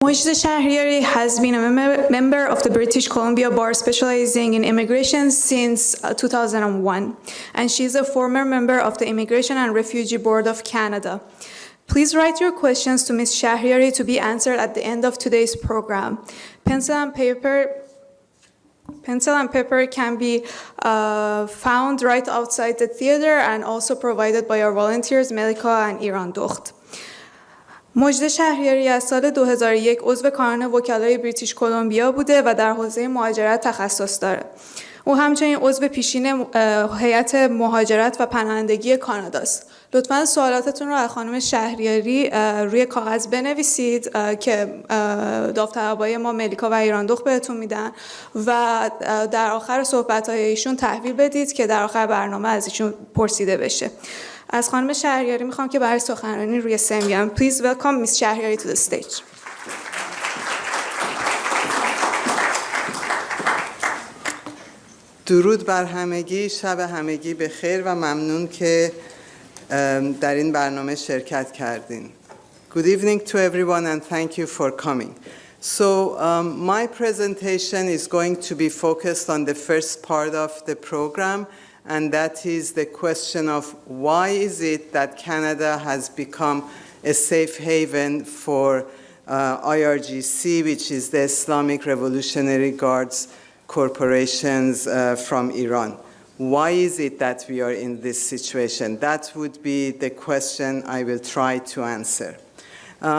Mojde Shahriari has been a member of the British Columbia Bar specializing in immigration since 2001, and she is a former member of the Immigration and Refugee Board of Canada. Please write your questions to Ms. Shahriari to be answered at the end of today's program. Pencil and paper can be found right outside the theater and also provided by our volunteers Melika and Iran Dokht. مجد شهریاری از سال 2001 عضو کانون وکلای بریتیش کلمبیا بوده و در حوزه مهاجرت تخصص داره. او همچنین عضو پیشین هیئت مهاجرت و پناهندگی کاناداست. لطفاً سوالاتتون رو از خانم شهریاری روی کاغذ بنویسید که داوطلبای ما ملیکا و ایران دخت بهتون میدن و در آخر صحبت‌های ایشون تحویل بدید که در آخر برنامه از ایشون پرسیده بشه. از خانم شهریاری میخوام که برای سخنرانی روی سن بیان. Please welcome Ms. Shahriari to the stage. درود بر همگی، شب همگی بخیر و ممنون که در این برنامه شرکت کردین. Good evening to everyone and thank you for coming. So my presentation is going to be focused on the first part of the program, and that is the question of why is it that Canada has become a safe haven for IRGC, which is the Islamic Revolutionary Guards corporations from Iran. Why is it that we are in this situation? That would be the question I will try to answer.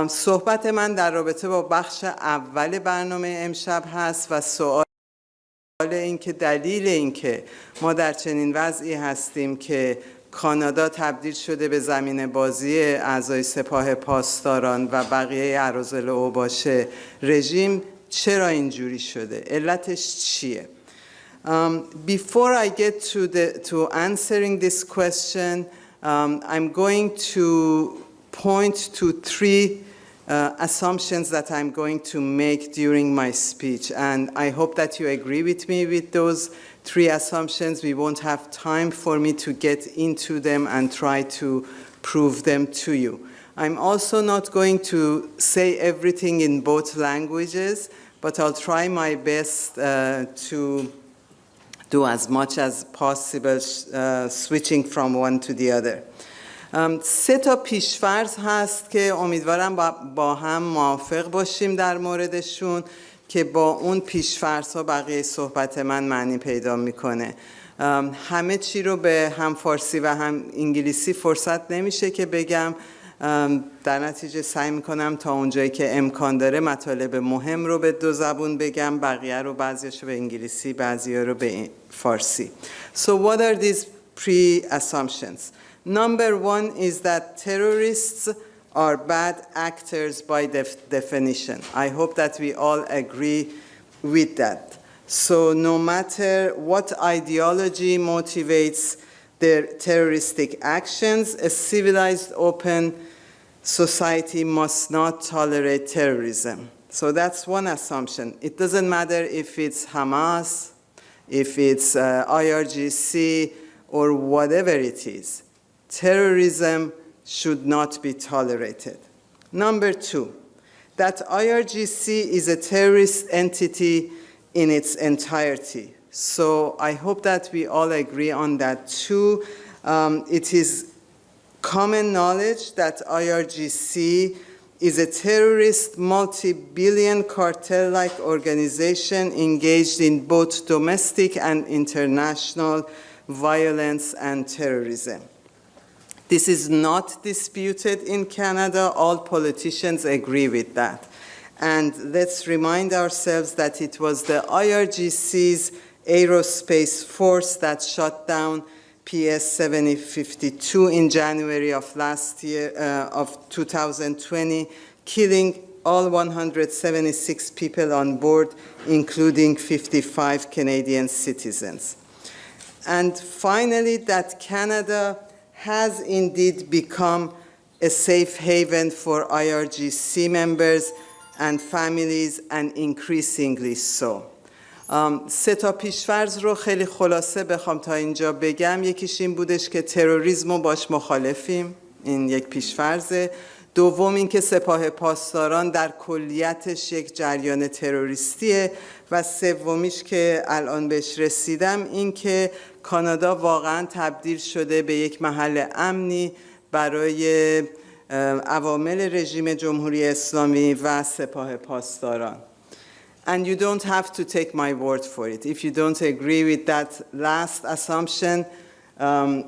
صحبت من در رابطه با بخش اول برنامه امشب هست و سوال این که دلیل این که ما در چنین وضعی هستیم که کانادا تبدیل شده به زمین بازی اعضای سپاه پاسداران و بقیه اراذل اوباش رژیم چرا اینجوری شده؟ علتش چیه؟ Before I get to answering this question, I'm going to point to three assumptions that I'm going to make during my speech, and I hope that you agree with me with those three assumptions. We won't have time for me to get into them and try to prove them to you. I'm also not going to say everything in both languages, but I'll try my best to do as much as possible switching from one to the other. سه تا پیش‌فرض هست که امیدوارم با هم موافق باشیم در موردشون که با اون پیش‌فرض‌ها بقیه صحبت من معنی پیدا میکنه. همه چی رو به هم فارسی و هم انگلیسی فرصت نمیشه که بگم، در نتیجه سعی میکنم تا اونجایی که امکان داره مطالب مهم رو به دو زبون بگم، بقیه رو بعضیاشو به انگلیسی بعضی‌ها رو به فارسی. So what are these pre-assumptions? Number one is that terrorists are bad actors by definition. I hope that we all agree with that. So no matter what ideology motivates their terroristic actions, a civilized, open society must not tolerate terrorism. So that's one assumption. It doesn't matter if it's Hamas, if it's IRGC, or whatever it is. Terrorism should not be tolerated. Number two, that IRGC is a terrorist entity in its entirety. So I hope that we all agree on that too. It is common knowledge that IRGC is a terrorist multi-billion cartel-like organization engaged in both domestic and international violence and terrorism. This is not disputed in Canada. All politicians agree with that. And let's remind ourselves that it was the IRGC's aerospace force that shot down PS-752 in January of last year, of 2020, killing all 176 people on board, including 55 Canadian citizens. And finally, that Canada has indeed become a safe haven for IRGC members and families, and increasingly so. سه تا پیش‌فرض رو خیلی خلاصه بخوام تا اینجا بگم. یکیش این بودش که تروریسم رو باش مخالفیم، این یک پیش‌فرضه. دوم اینکه سپاه پاسداران در کلیتش یک جریان تروریستیه و سومیش که الان بهش رسیدم اینکه کانادا واقعا تبدیل شده به یک محل امنی برای عوامل رژیم جمهوری اسلامی و سپاه پاسداران. And you don't have to take my word for it. If you don't agree with that last assumption,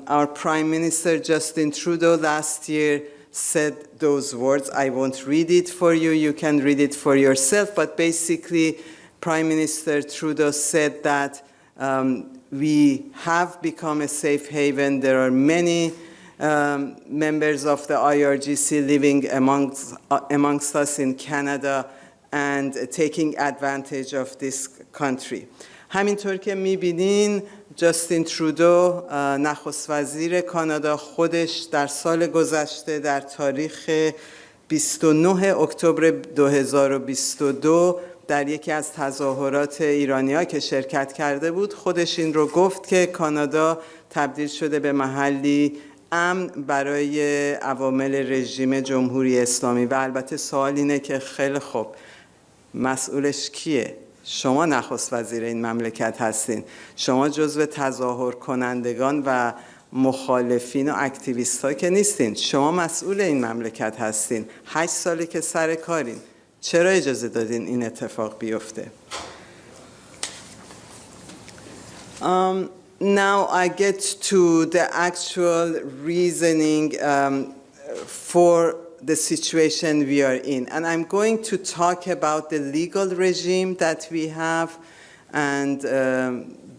our Prime Minister Justin Trudeau last year said those words. I won't read it for you. You can read it for yourself. But basically, Prime Minister Trudeau said that we have become a safe haven. There are many members of the IRGC living amongst us in Canada and taking advantage of this country. همینطور که می‌بینین جاستین ترودو نخست وزیر کانادا خودش در سال گذشته در تاریخ 29 اکتبر 2022 در یکی از تظاهرات ایرانی‌ها که شرکت کرده بود خودش این رو گفت که کانادا تبدیل شده به محلی امن برای عوامل رژیم جمهوری اسلامی. و البته سوال اینه که خیلی خوب مسئولش کیه؟ شما نخست وزیر این مملکت هستین. شما جزو تظاهر کنندگان و مخالفین و اکتیویست ها که نیستین. شما مسئول این مملکت هستین. 8 ساله که سر کارین. چرا اجازه دادین این اتفاق بیفته؟ Now I get to the actual reasoning for the situation we are in. And I'm going to talk about the legal regime that we have and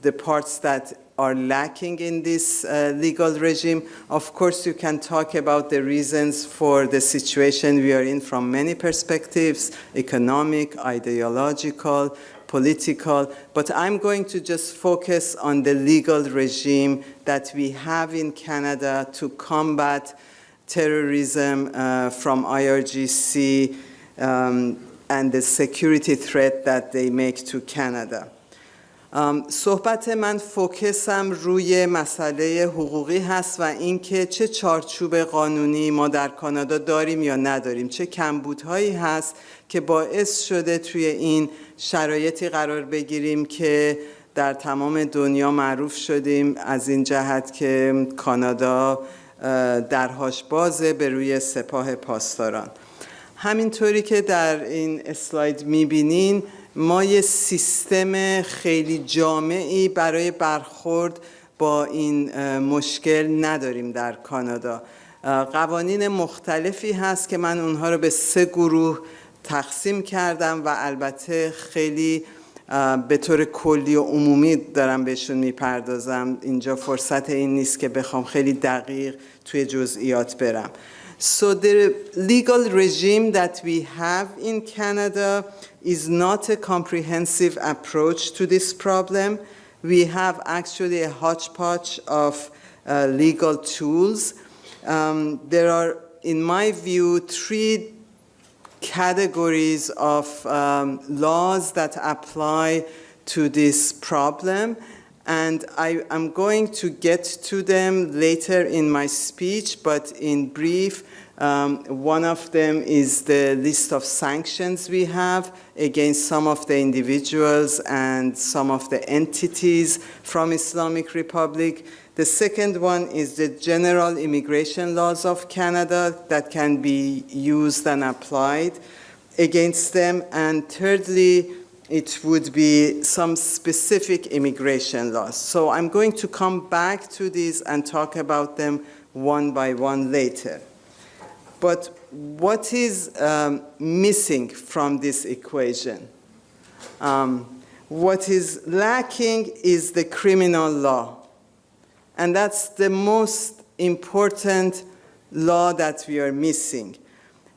the parts that are lacking in this legal regime. Of course, you can talk about the reasons for the situation we are in from many perspectives, economic, ideological, political, but I'm going to just focus on the legal regime that we have in Canada to combat terrorism from IRGC and the security threat that they make to Canada. صحبت من فوکسم روی مسئله حقوقی هست و اینکه چه چارچوب قانونی ما در کانادا داریم یا نداریم، چه کمبودهایی هست که باعث شده توی این شرایطی قرار بگیریم که در تمام دنیا معروف شدیم از این جهت که کانادا درهاش بازه به روی سپاه پاسداران. همینطوری که در این اسلاید میبینین ما یه سیستم خیلی جامعی برای برخورد با این مشکل نداریم در کانادا. قوانین مختلفی هست که من اونها رو به 3 گروه تقسیم کردم و البته خیلی به طور کلی و عمومی دارم بهشون میپردازم. اینجا فرصت این نیست که بخوام خیلی دقیق توی جزئیات برم. So the legal regime that we have in Canada is not a comprehensive approach to this problem. We have actually a hodgepodge of legal tools. There are, in my view, 3 categories of laws that apply to this problem, and I'm going to get to them later in my speech, but in brief, one of them is the list of sanctions we have against some of the individuals and some of the entities from Islamic Republic. The second one is the general immigration laws of Canada that can be used and applied against them. And thirdly, it would be some specific immigration laws. So I'm going to come back to these and talk about them one by one later. But what is missing from this equation? What is lacking is the criminal law. And that's the most important law that we are missing.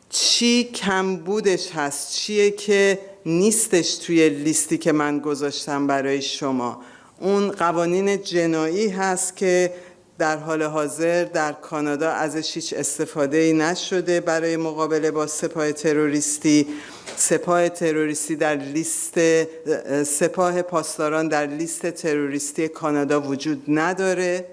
چی کمبودش هست؟ چیه که نیستش توی لیستی که من گذاشتم برای شما؟ اون قوانین جنایی هست که در حال حاضر در کانادا ازش هیچ استفاده نشده برای مقابله با سپاه تروریستی. سپاه تروریستی در لیست سپاه پاسداران در لیست تروریستی کانادا وجود نداره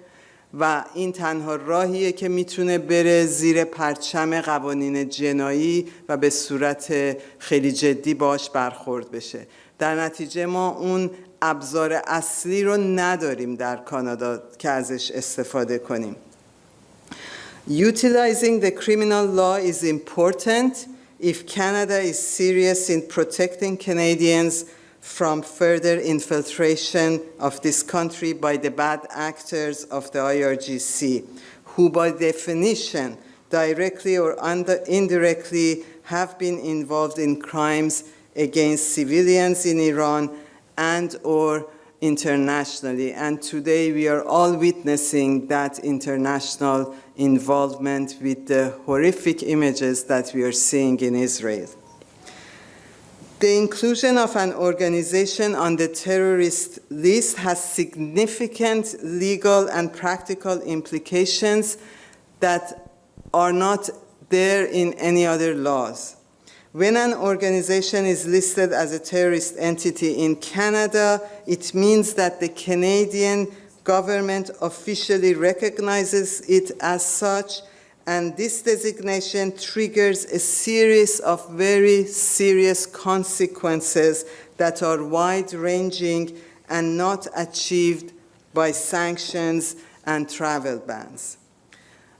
و این تنها راهیه که میتونه بره زیر پرچم قوانین جنایی و به صورت خیلی جدی باش برخورد بشه. در نتیجه ما اون ابزار اصلی رو نداریم در کانادا که ازش استفاده کنیم. Utilizing the criminal law is important if Canada is serious in protecting Canadians from further infiltration of this country by the bad actors of the IRGC, who by definition, directly or indirectly, have been involved in crimes against civilians in Iran and or internationally. And today we are all witnessing that international involvement with the horrific images that we are seeing in Israel. The inclusion of an organization on the terrorist list has significant legal and practical implications that are not there in any other laws. When an organization is listed as a terrorist entity in Canada, it means that the Canadian government officially recognizes it as such, and this designation triggers a series of very serious consequences that are wide-ranging and not achieved by sanctions and travel bans.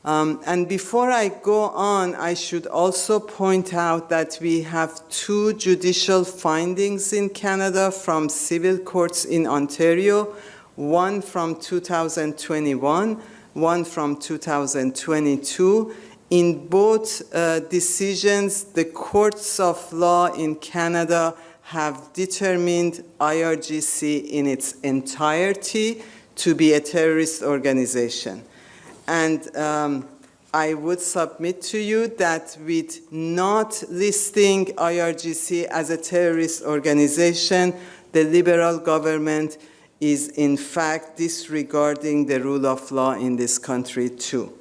And before I go on, I should also point out that we have 2 judicial findings in Canada from civil courts in Ontario, one from 2021, one from 2022. In both decisions, the courts of law in Canada have determined IRGC in its entirety to be a terrorist organization. And I would submit to you that with not listing IRGC as a terrorist organization, the Liberal government is in fact disregarding the rule of law in this country too.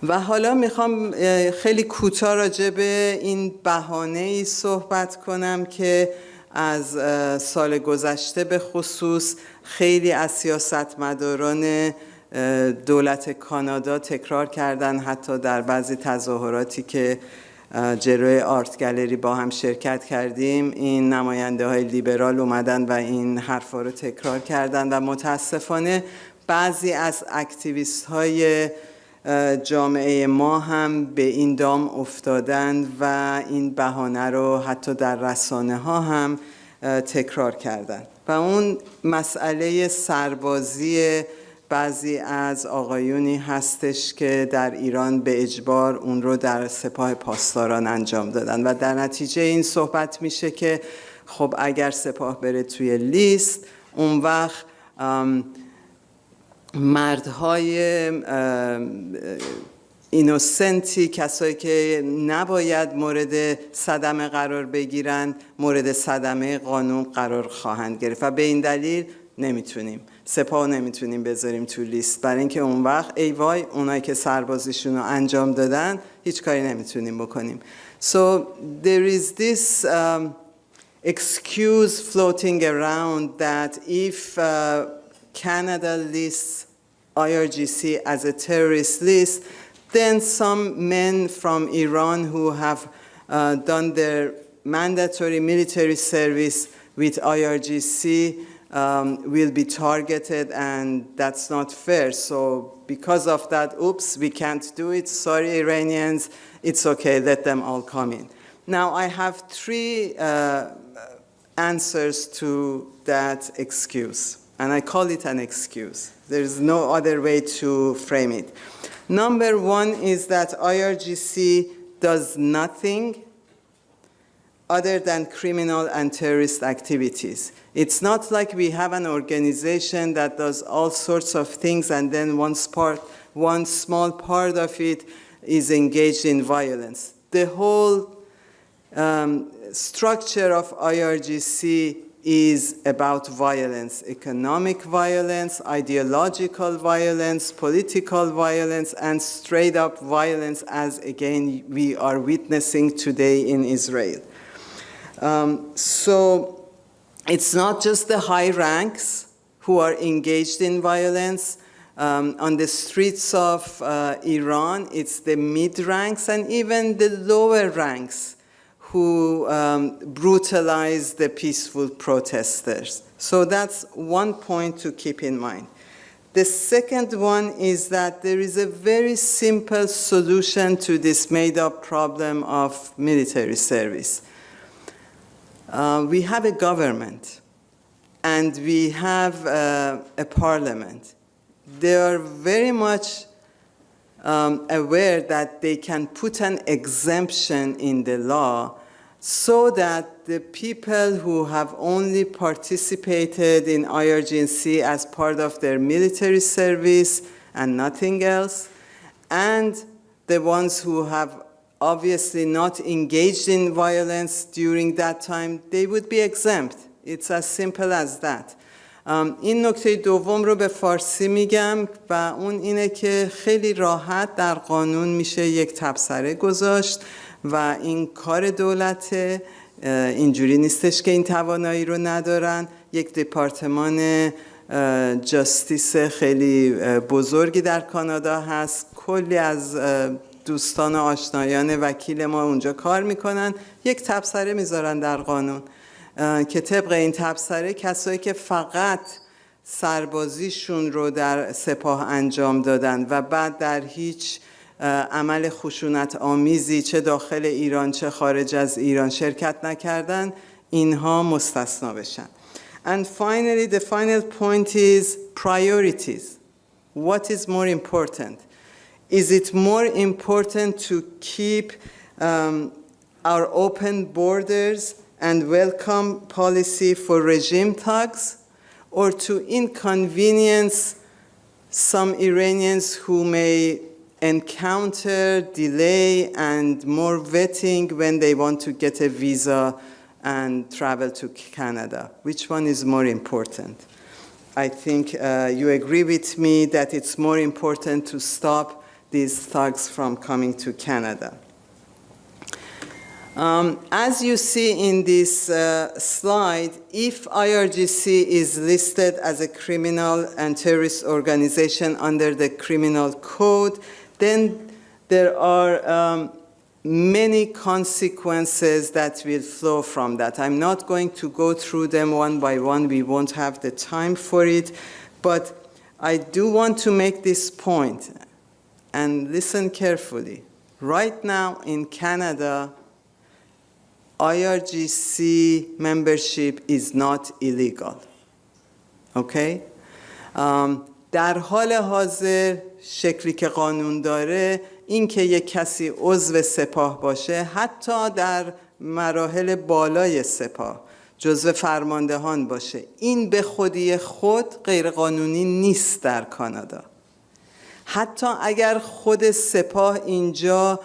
و حالا میخوام خیلی کوتاه راجع به این بهانه‌ای صحبت کنم که از سال گذشته به خصوص خیلی از سیاستمداران دولت کانادا تکرار کردن، حتی در بعضی تظاهراتی که جلوی آرت گالری با هم شرکت کردیم، این نماینده های لیبرال اومدن و این حرفا رو تکرار کردن و متاسفانه بعضی از اکتیویست های جامعه ما هم به این دام افتادند و این بهانه رو حتی در رسانه ها هم تکرار کردند. و اون مسئله سربازی بعضی از آقایونی هستش که در ایران به اجبار اون رو در سپاه پاسداران انجام دادن و در نتیجه این صحبت میشه که خب اگر سپاه بره توی لیست، اون وقت مردهای اینوسنتی، کسایی که نباید مورد صدمه قرار بگیرن، مورد صدمه قانون قرار خواهند گرفت و به این دلیل نمیتونیم سپاه نمیتونیم بذاریم تو لیست، برای اینکه اون وقت ای وای اونایی که سربازیشون رو انجام دادن هیچ کاری نمیتونیم بکنیم. So there is this excuse floating around that if Canada lists IRGC as a terrorist list, then some men from Iran who have done their mandatory military service with IRGC will be targeted, and that's not fair. So because of that, oops, we can't do it. Sorry, Iranians, it's okay, let them all come in. Now, I have 3 answers to that excuse, and I call it an excuse. There's no other way to frame it. Number 1 is that IRGC does nothing other than criminal and terrorist activities. It's not like we have an organization that does all sorts of things and then one small part of it is engaged in violence. The whole structure of IRGC is about violence, economic violence, ideological violence, political violence, and straight up violence, as again we are witnessing today in Israel. So it's not just the high ranks who are engaged in violence. On the streets of Iran, it's the mid-ranks and even the lower ranks who brutalize the peaceful protesters. So that's one point to keep in mind. The second one is that there is a very simple solution to this made-up problem of military service. We have a government and we have a parliament. They are very much aware that they can put an exemption in the law so that the people who have only participated in IRGC as part of their military service and nothing else, and the ones who have obviously not engaged in violence during that time, they would be exempt. It's as simple as that. این نکته دوم رو به فارسی میگم و اون اینه که خیلی راحت در قانون میشه یک تبصره گذاشت و این کار دولته. اینجوری نیستش که این توانایی رو ندارن. یک دپارتمان جاستیس خیلی بزرگی در کانادا هست. کلی از دوستان و آشنایان وکیل ما اونجا کار میکنن. یک تبصره میذارن در قانون که طبق این تبصره کسایی که فقط سربازیشون رو در سپاه انجام دادن و بعد در هیچ عمل خشونت آمیزی چه داخل ایران چه خارج از ایران شرکت نکردن، اینها مستثنا بشن. And finally, the final point is priorities. What is more important? Is it more important to keep our open borders and welcome policy for regime thugs, or to inconvenience some Iranians who may encounter delay and more vetting when they want to get a visa and travel to Canada? Which one is more important? I think you agree with me that it's more important to stop these thugs from coming to Canada. As you see in this slide, if IRGC is listed as a criminal and terrorist organization under the criminal code, then there are many consequences that will flow from that. I'm not going to go through them one by one. We won't have the time for it. But I do want to make this point, and listen carefully. Right now in Canada, IRGC membership is not illegal. Okay? در حال حاضر شکلی که قانون داره این که یک کسی عضو سپاه باشه، حتی در مراحل بالای سپاه جزو فرماندهان باشه، این به خودی خود غیر قانونی نیست در کانادا. حتی اگر خود سپاه اینجا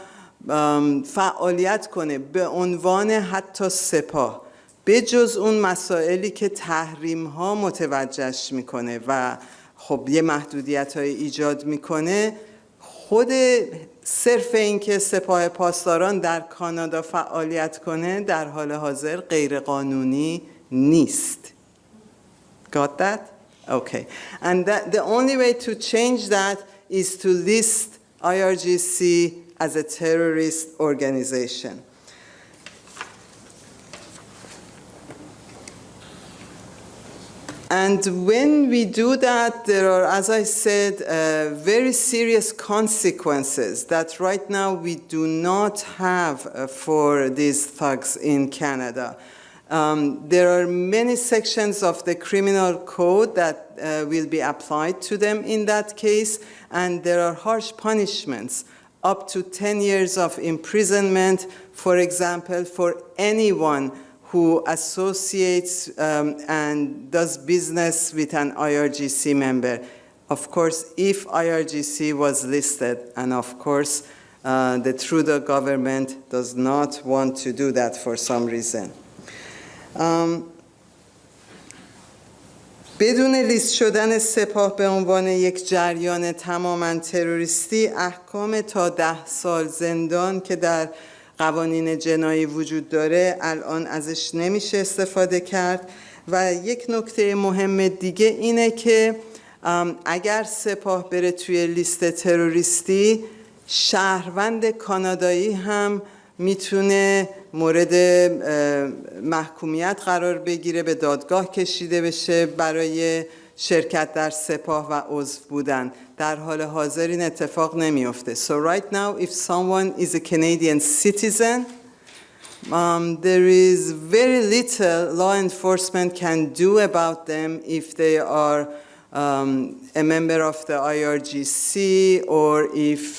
فعالیت کنه به عنوان حتی سپاه، به جز اون مسائلی که تحریم ها متوجهش میکنه و خب یه محدودیت های ایجاد میکنه، خود صرف این که سپاه پاسداران در کانادا فعالیت کنه در حال حاضر غیر قانونی نیست. Got that? Okay. And the only way to change that is to list IRGC as a terrorist organization. And when we do that, there are, as I said, very serious consequences that right now we do not have for these thugs in Canada. There are many sections of the criminal code that will be applied to them in that case, and there are harsh punishments, up to 10 years of imprisonment, for example, for anyone who associates and does business with an IRGC member. Of course, if IRGC was listed, and of course, the Trudeau government does not want to do that for some reason. بدون لیست شدن سپاه به عنوان یک جریان تماماً تروریستی، احکام تا 10 سال زندان که در قوانین جنایی وجود داره الان ازش نمیشه استفاده کرد. و یک نکته مهم دیگه اینه که اگر سپاه بره توی لیست تروریستی، شهروند کانادایی هم میتونه مورد محکومیت قرار بگیره، به دادگاه کشیده بشه برای شرکت در سپاه و عضو بودن. در حال حاضر این اتفاق نمیفته. So right now if someone is a Canadian citizen, there is very little law enforcement can do about them if they are a member of the IRGC or if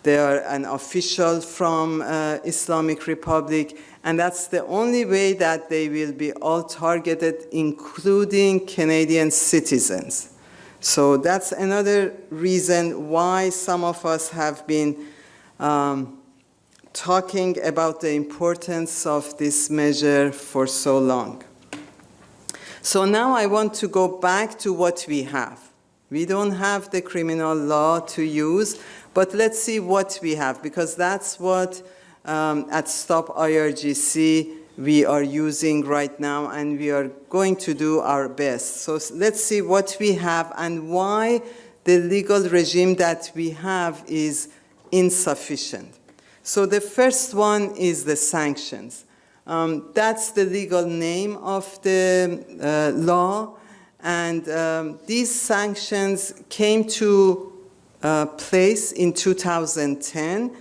they are an official from Islamic Republic, and that's the only way that they will be all targeted, including Canadian citizens. So that's another reason why some of us have been talking about the importance of this measure for so long. So now I want to go back to what we have. We don't have the criminal law to use, but let's see what we have, because that's what at Stop IRGC we are using right now, and we are going to do our best. So let's see what we have and why the legal regime that we have is insufficient. So the first one is the sanctions. That's the legal name of the law, and these sanctions came to place in 2010,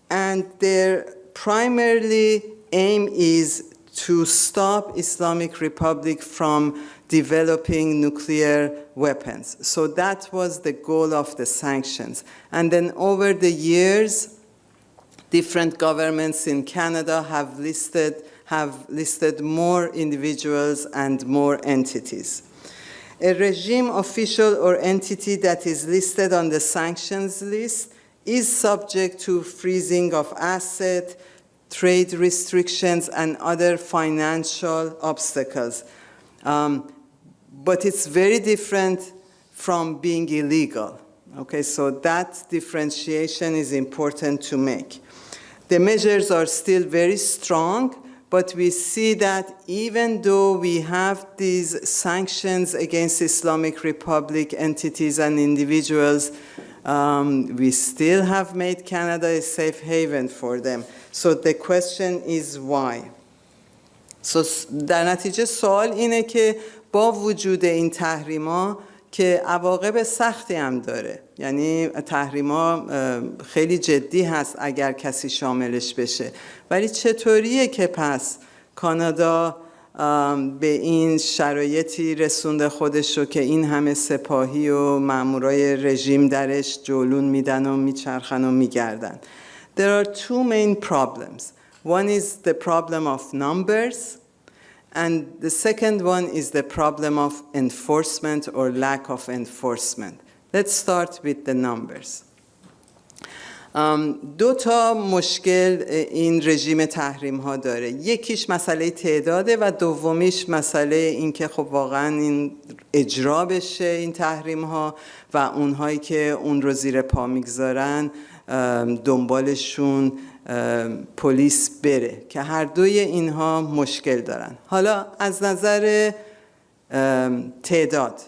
and their primarily aim is to stop Islamic Republic from developing nuclear weapons. So that was the goal of the sanctions. And then over the years, different governments in Canada have listed more individuals and more entities. A regime official or entity that is listed on the sanctions list is subject to freezing of assets, trade restrictions, and other financial obstacles. But it's very different from being illegal. Okay, so that differentiation is important to make. The measures are still very strong, but we see that even though we have these sanctions against Islamic Republic entities and individuals, we still have made Canada a safe haven for them. So the question is why? So در نتیجه سوال اینه که با وجود این تحریما که عواقب سختی هم داره، یعنی تحریما خیلی جدی هست اگر کسی شاملش بشه، ولی چطوریه که پس کانادا به این شرایطی رسونده خودش رو که این همه سپاهی و مامورای رژیم درش جولون میدن و میچرخن و میگردن؟ There are two main problems. One is the problem of numbers, and the second one is the problem of enforcement or lack of enforcement. Let's start with the numbers. دو تا مشکل این رژیم تحریم ها داره. یکیش مسئله تعداده و دومیش مسئله این که خب واقعا این اجرا بشه این تحریم ها و اونهایی که اون رو زیر پا میگذارن دنبالشون پلیس بره، که هر دوی اینها مشکل دارن. حالا از نظر تعداد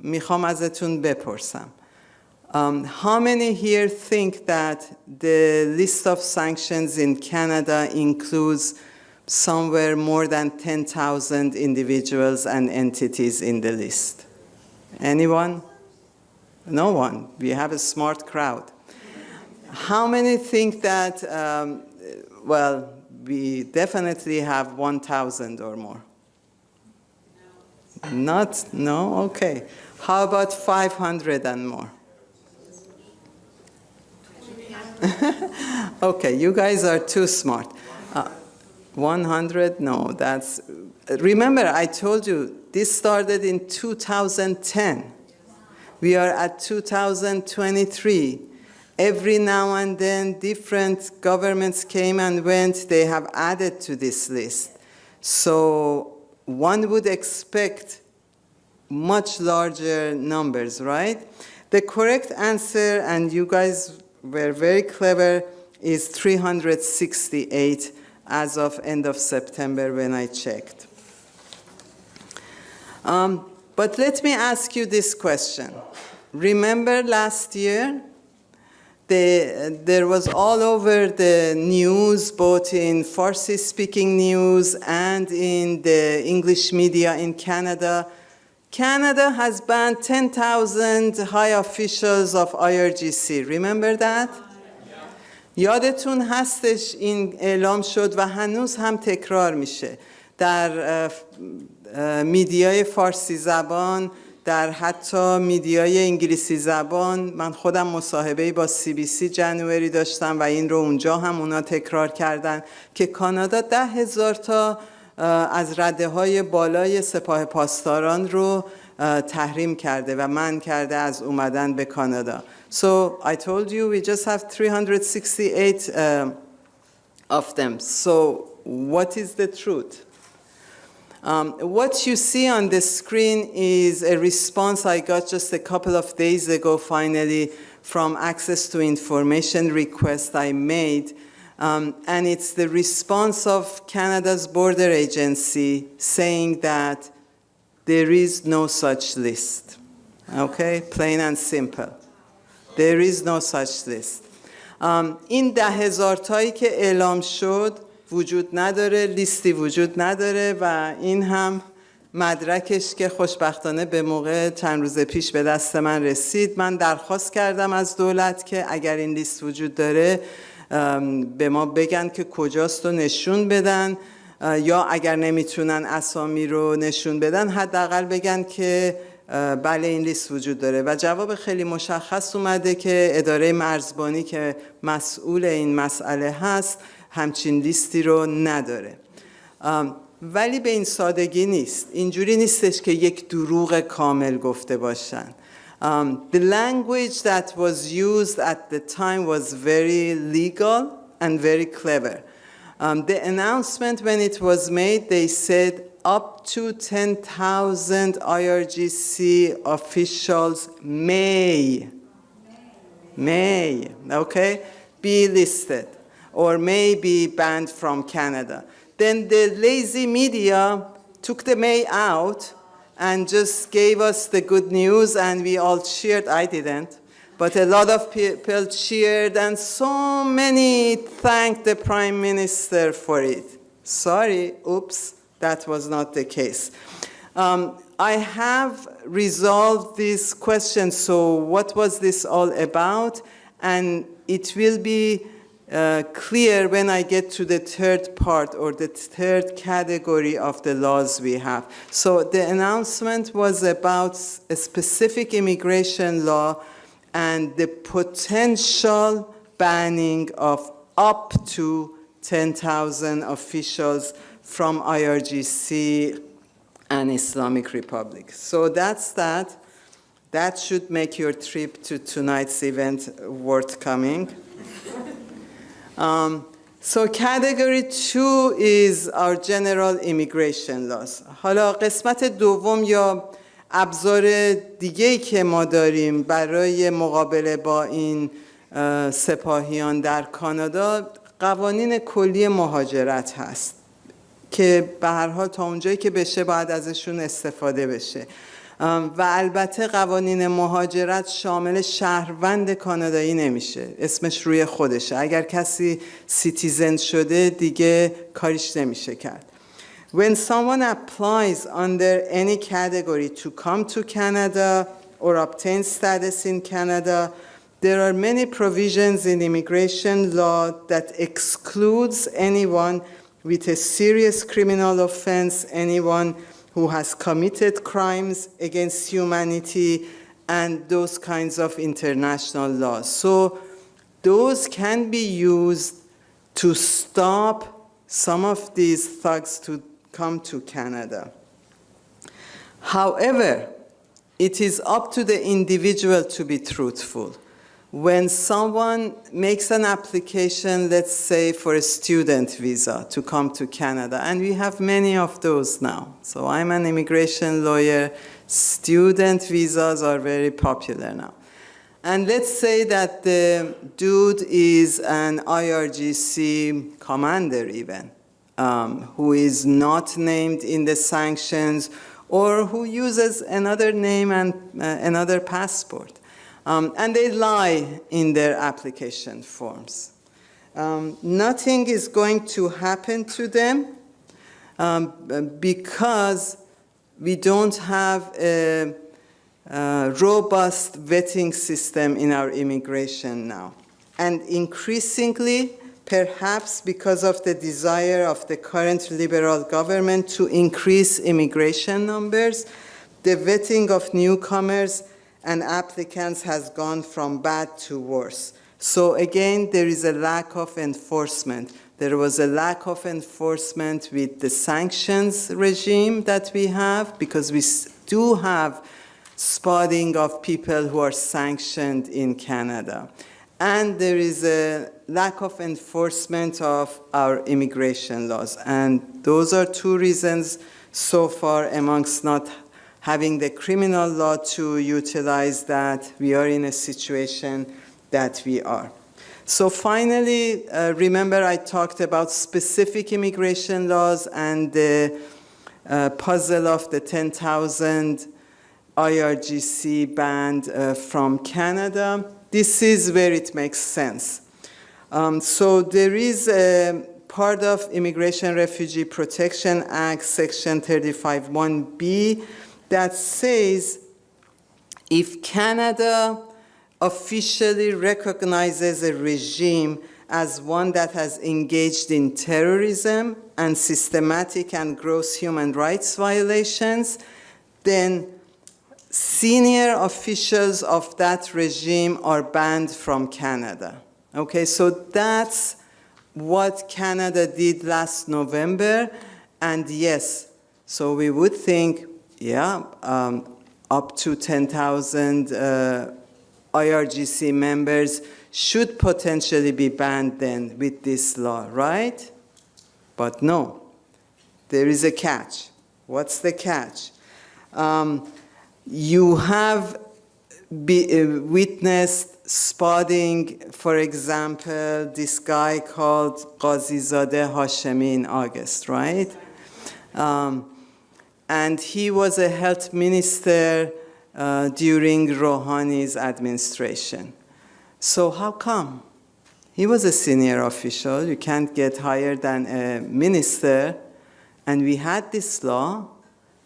میخوام ازتون بپرسم. How many here think that the list of sanctions in Canada includes somewhere more than 10,000 individuals and entities in the list? Anyone? No one. We have a smart crowd. How many think that, well, we definitely have 1,000 or more? Not? No? Okay. How about 500 and more? Okay, you guys are too smart. 100? No, that's... Remember, I told you, this started in 2010. We are at 2023. Every now and then, different governments came and went. They have added to this list. So one would expect much larger numbers, right? The correct answer, and you guys were very clever, is 368 as of end of September when I checked. But let me ask you this question. Remember last year, there was all over the news, both in Farsi-speaking news and in the English media in Canada. Canada has banned 10,000 high officials of IRGC. Remember that? یادتون هستش این اعلام شد و هنوز هم تکرار میشه در میدیای فارسی زبان، در حتی میدیای انگلیسی زبان. من خودم مصاحبه‌ای با CBC جنوری داشتم و این رو اونجا هم اونا تکرار کردن که کانادا 10,000 تا از رده‌های بالای سپاه پاسداران رو تحریم کرده و منع کرده از اومدن به کانادا. So I told you we just have 368 of them. So what is the truth? What you see on the screen is a response I got just a couple of days ago, finally, from Access to Information request I made. And it's the response of Canada's border agency saying that there is no such list. Okay, plain and simple. There is no such list. این 10,000 که اعلام شد وجود نداره، لیستی وجود نداره و این هم مدرکش که خوشبختانه به موقع چند روز پیش به دست من رسید. من درخواست کردم از دولت که اگر این لیست وجود داره به ما بگن که کجاست و نشون بدن، یا اگر نمیتونن اسامی رو نشون بدن حداقل بگن که بله این لیست وجود داره. و جواب خیلی مشخص اومده که اداره مرزبانی که مسئول این مسئله هست همچین لیستی رو نداره. ولی به این سادگی نیست. اینجوری نیستش که یک دروغ کامل گفته باشن. The language that was used at the time was very legal and very clever. The announcement when it was made, they said up to 10,000 IRGC officials may, okay, be listed or may be banned from Canada. Then the lazy media took the may out and just gave us the good news and we all cheered. I didn't, but a lot of people cheered and so many thanked the Prime Minister for it. Sorry, oops, that was not the case. I have resolved this question, so what was this all about? And it will be clear when I get to the third part or the third category of the laws we have. So the announcement was about a specific immigration law and the potential banning of up to 10,000 officials from IRGC and Islamic Republic. So that's that. That should make your trip to tonight's event worth coming. So category 2 is our general immigration laws. حالا قسمت دوم یا ابزار دیگه‌ای که ما داریم برای مقابله با این سپاهیان در کانادا قوانین کلی مهاجرت هست که به هر حال تا اونجایی که بشه باید ازشون استفاده بشه. و البته قوانین مهاجرت شامل شهروند کانادایی نمیشه، اسمش روی خودشه. اگر کسی سیتیزن شده دیگه کاریش نمیشه کرد. When someone applies under any category to come to Canada or obtain status in Canada, there are many provisions in immigration law that excludes anyone with a serious criminal offense, anyone who has committed crimes against humanity, and those kinds of international laws. So those can be used to stop some of these thugs to come to Canada. However, it is up to the individual to be truthful. When someone makes an application, let's say for a student visa to come to Canada, and we have many of those now. So I'm an immigration lawyer. Student visas are very popular now. And let's say that the dude is an IRGC commander even, who is not named in the sanctions or who uses another name and another passport. And they lie in their application forms. Nothing is going to happen to them because we don't have a robust vetting system in our immigration now. And increasingly, perhaps because of the desire of the current liberal government to increase immigration numbers, the vetting of newcomers and applicants has gone from bad to worse. So again, there is a lack of enforcement. There was a lack of enforcement with the sanctions regime that we have, because we do have spotting of people who are sanctioned in Canada. And there is a lack of enforcement of our immigration laws. And those are two reasons so far, amongst not having the criminal law to utilize, that we are in a situation that we are. So finally, remember I talked about specific immigration laws and the puzzle of the 10,000 IRGC banned from Canada. This is where it makes sense. So there is a part of Immigration Refugee Protection Act, Section 35(1)(b), that says if Canada officially recognizes a regime as one that has engaged in terrorism and systematic and gross human rights violations, then senior officials of that regime are banned from Canada. Okay, so that's what Canada did last November, and yes, so we would think, yeah, up to 10,000 IRGC members should potentially be banned then with this law, right? But no, there is a catch. What's the catch? You have witnessed spotting, for example, this guy called Qazizadeh Hashemi in August, right? And he was a health minister during Rouhani's administration. So how come? He was a senior official. You can't get higher than a minister. And we had this law.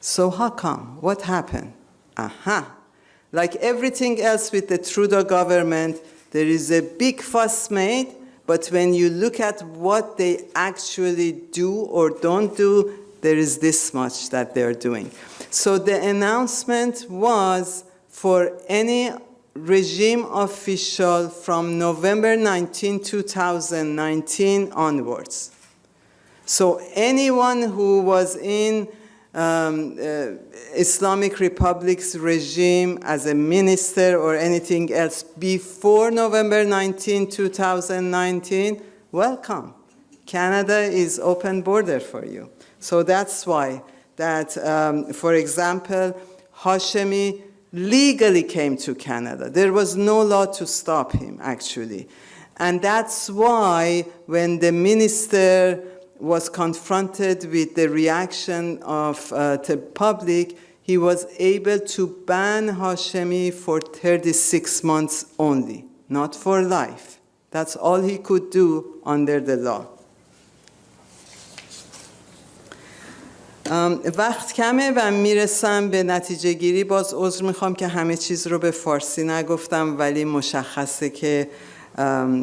So how come? What happened? Aha. Like everything else with the Trudeau government, there is a big fuss made, but when you look at what they actually do or don't do, there is this much that they're doing. So the announcement was for any regime official from November 19, 2019 onwards. So anyone who was in Islamic Republic's regime as a minister or anything else before November 19, 2019, welcome. Canada is open border for you. So that's why that, for example, Hashemi legally came to Canada. There was no law to stop him, actually. And that's why when the minister was confronted with the reaction of the public, he was able to ban Hashemi for 36 months only, not for life. That's all he could do under the law. وقت کمه و میرسم به نتیجه گیری. باز عذر میخوام که همه چیز رو به فارسی نگفتم، ولی مشخصه که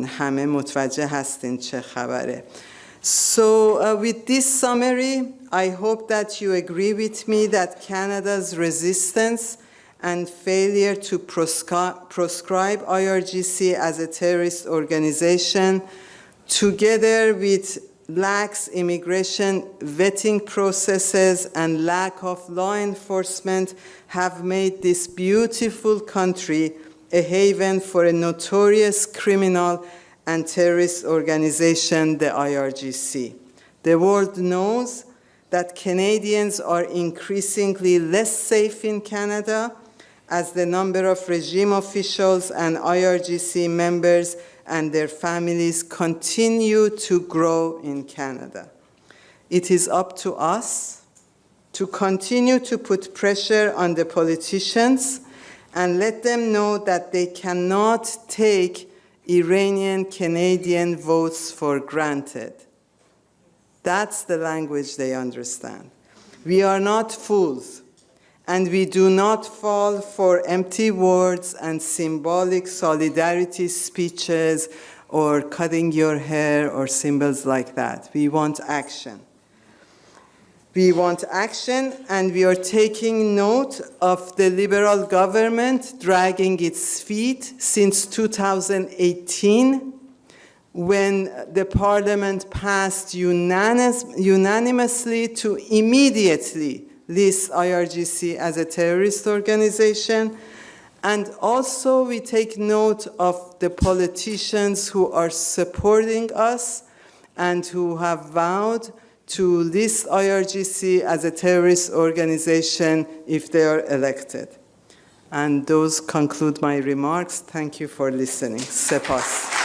همه متوجه هستین چه خبره. So with this summary, I hope that you agree with me that Canada's resistance and failure to proscribe IRGC as a terrorist organization, together with lax immigration vetting processes and lack of law enforcement, have made this beautiful country a haven for a notorious criminal and terrorist organization, the IRGC. The world knows that Canadians are increasingly less safe in Canada as the number of regime officials and IRGC members and their families continue to grow in Canada. It is up to us to continue to put pressure on the politicians and let them know that they cannot take Iranian Canadian votes for granted. That's the language they understand. We are not fools, and we do not fall for empty words and symbolic solidarity speeches or cutting your hair or symbols like that. We want action. We want action, and we are taking note of the liberal government dragging its feet since 2018, when the parliament passed unanimously to immediately list IRGC as a terrorist organization. And also we take note of the politicians who are supporting us and who have vowed to list IRGC as a terrorist organization if they are elected. And those conclude my remarks. Thank you for listening. سپاس.